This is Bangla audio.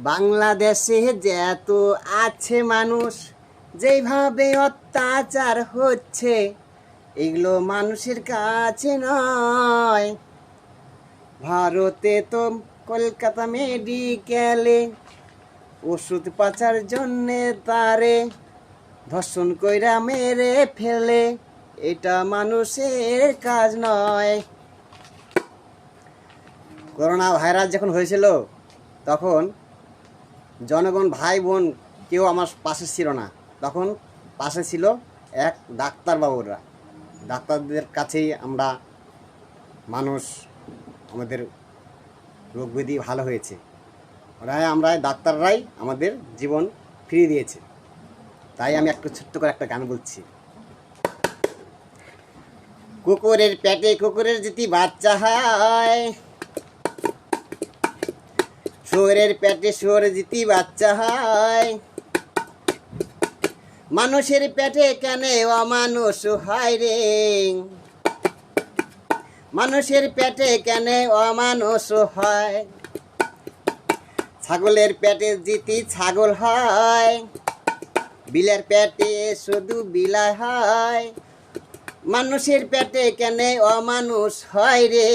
বাংলাদেশে যত আছে মানুষ, যেভাবে অত্যাচার হচ্ছে, এগুলো মানুষের কাছে নয়। ভারতে তো কলকাতা মেডিকেলে ওষুধ পাচার জন্যে তারে ধর্ষণ কইরা মেরে ফেলে। এটা মানুষের কাজ নয়। করোনা ভাইরাস যখন হয়েছিল তখন জনগণ ভাই বোন কেউ আমার পাশে ছিল না। তখন পাশে ছিল এক ডাক্তারবাবুরা। ডাক্তারদের কাছেই আমরা মানুষ, আমাদের রোগ ব্যাধি ভালো হয়েছে। আমরা ডাক্তাররাই আমাদের জীবন ফিরিয়ে দিয়েছে। তাই আমি একটু ছোট্ট করে একটা গান বলছি। কুকুরের পেটে কুকুরের যদি বাচ্চা হয়, শুয়োরের পেটে শুয়োর যদি বাচ্চা হয়, মানুষের পেটে কেন অমানুষ হয় রে? মানুষের পেটে কেন অমানুষ হয়? ছাগলের পেটে যদি ছাগল হয়, বিলের পেটে শুধু বিলাই হয়। মানুষের পেটে কেন অমানুষ হয় রে?